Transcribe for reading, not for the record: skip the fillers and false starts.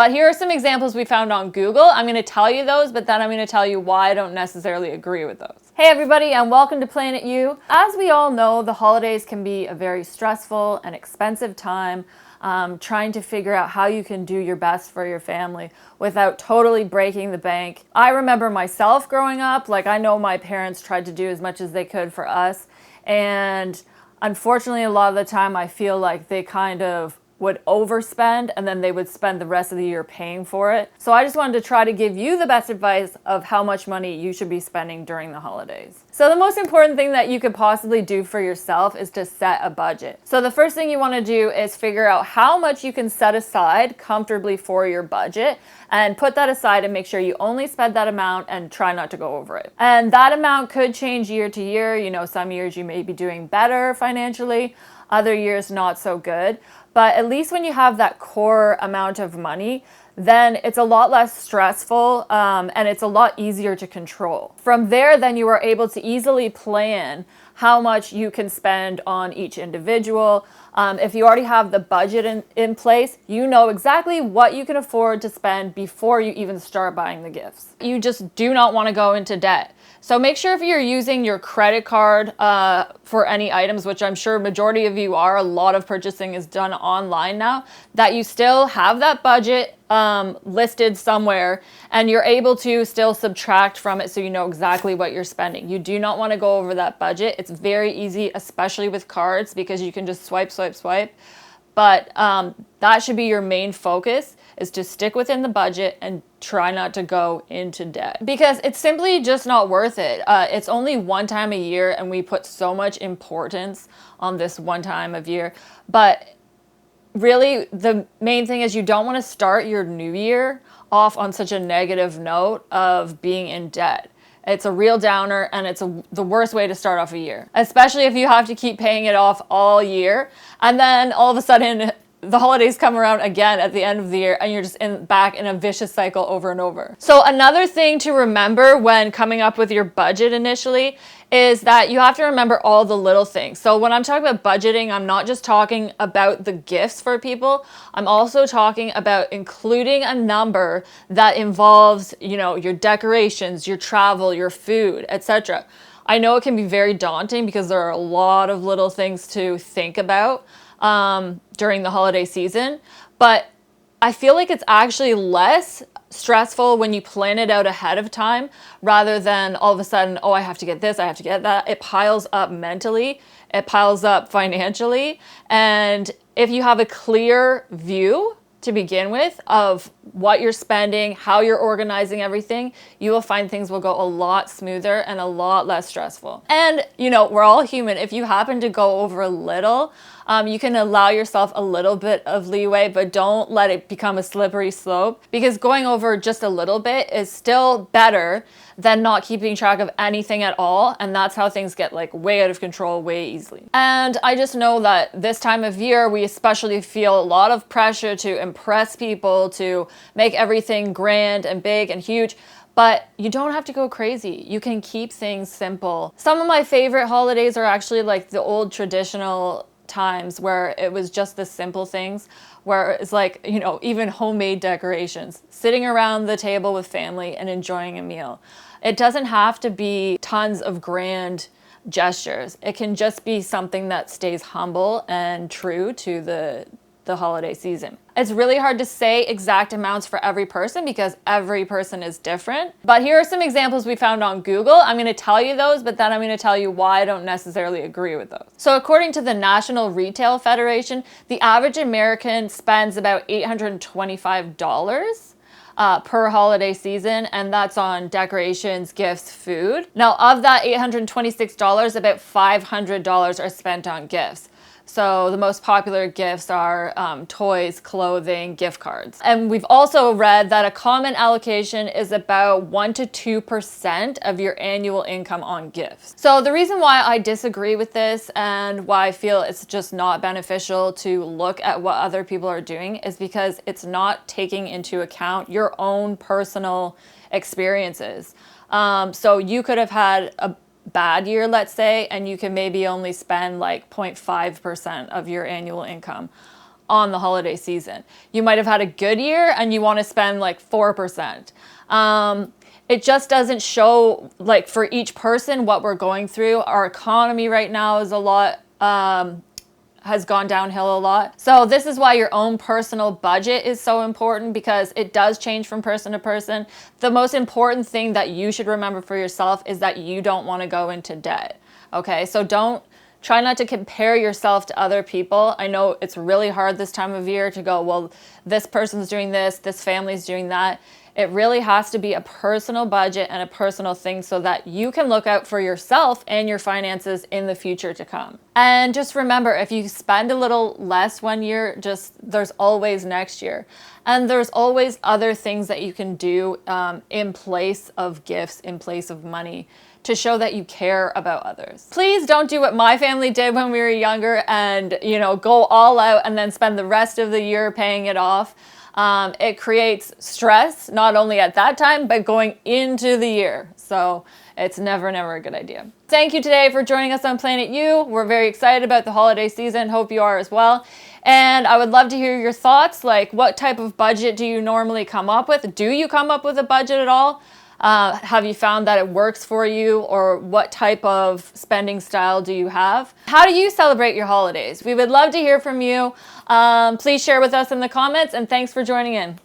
But here are some examples we found on Google. I'm going to tell you those, but then I'm going to tell you why I don't necessarily agree with those. Hey everybody, and welcome to Planet You. As we all know, the holidays can be a very stressful and expensive time, trying to figure out how you can do your best for your family without totally breaking the bank. I remember myself growing up, I know my parents tried to do as much as they could for us, and unfortunately a lot of the time I feel like they kind of would overspend and then they would spend the rest of the year paying for it. So I just wanted to try to give you the best advice of how much money you should be spending during the holidays. So the most important thing that you could possibly do for yourself is to set a budget. So the first thing you want to do is figure out how much you can set aside comfortably for your budget and put that aside and make sure you only spend that amount and try not to go over it. And that amount could change year to year. You know, some years you may be doing better financially, other years not so good. But at least when you have that core amount of money, then it's a lot less stressful and it's a lot easier to control. From there, then you are able to easily plan how much you can spend on each individual. If you already have the budget in place, you know exactly what you can afford to spend before you even start buying the gifts. You just do not want to go into debt. So make sure if you're using your credit card for any items, which I'm sure majority of you are, a lot of purchasing is done online now, that you still have that budget listed somewhere and you're able to still subtract from it so you know exactly what you're spending. You do not want to go over that budget. It's very easy, especially with cards, because you can just swipe. But that should be your main focus, is to stick within the budget and try not to go into debt, because it's simply just not worth it. It's only one time a year and we put so much importance on this one time of year. But really, the main thing is you don't want to start your new year off on such a negative note of being in debt. It's a real downer, and it's the worst way to start off a year, especially if you have to keep paying it off all year. And then all of a sudden, the holidays come around again at the end of the year and you're just back in a vicious cycle over and over. So another thing to remember when coming up with your budget initially is that you have to remember all the little things. So when I'm talking about budgeting, I'm not just talking about the gifts for people. I'm also talking about including a number that involves, you know, your decorations, your travel, your food, etc. I know it can be very daunting because there are a lot of little things to think about during the holiday season, but I feel like it's actually less stressful when you plan it out ahead of time rather than all of a sudden, oh, I have to get this, I have to get that. It piles up mentally, it piles up financially. And if you have a clear view to begin with of what you're spending, how you're organizing everything, you will find things will go a lot smoother and a lot less stressful. And, you know, we're all human. If you happen to go over a little, you can allow yourself a little bit of leeway, but don't let it become a slippery slope, because going over just a little bit is still better than not keeping track of anything at all. And that's how things get way out of control way easily. And I just know that this time of year, we especially feel a lot of pressure to impress people, to make everything grand and big and huge. But you don't have to go crazy. You can keep things simple. Some of my favorite holidays are actually the old traditional times where it was just the simple things, where it's even homemade decorations, sitting around the table with family and enjoying a meal. It doesn't have to be tons of grand gestures. It can just be something that stays humble and true to the holiday season. It's really hard to say exact amounts for every person because every person is different. But here are some examples we found on Google. I'm going to tell you those, but then I'm going to tell you why I don't necessarily agree with those. So according to the National Retail Federation, the average American spends about $825 per holiday season, and that's on decorations, gifts, food. Now, of that $826, about $500 are spent on gifts. So the most popular gifts are toys, clothing, gift cards. And we've also read that a common allocation is about 1 to 2% of your annual income on gifts. So the reason why I disagree with this and why I feel it's just not beneficial to look at what other people are doing is because it's not taking into account your own personal experiences. So you could have had a bad year, let's say, and you can maybe only spend 0.5% of your annual income on the holiday season. You might have had a good year and you want to spend like 4%. It just doesn't show, like, for each person what we're going through. Our economy right now is a lot, has gone downhill a lot. So this is why your own personal budget is so important, because it does change from person to person. The most important thing that you should remember for yourself is that you don't want to go into debt. Okay, so try not to compare yourself to other people. I know it's really hard this time of year to go, well, this person's doing this family's doing that. It really has to be a personal budget and a personal thing so that you can look out for yourself and your finances in the future to come. And just remember, if you spend a little less one year, there's always next year. And there's always other things that you can do in place of gifts, in place of money, to show that you care about others. Please don't do what my family did when we were younger and, go all out and then spend the rest of the year paying it off. It creates stress, not only at that time, but going into the year. So it's never a good idea. Thank you today for joining us on Planet You. We're very excited about the holiday season. Hope you are as well. And I would love to hear your thoughts. Like, what type of budget do you normally come up with? Do you come up with a budget at all? Have you found that it works for you, or what type of spending style do you have? How do you celebrate your holidays? We would love to hear from you. Please share with us in the comments, and thanks for joining in.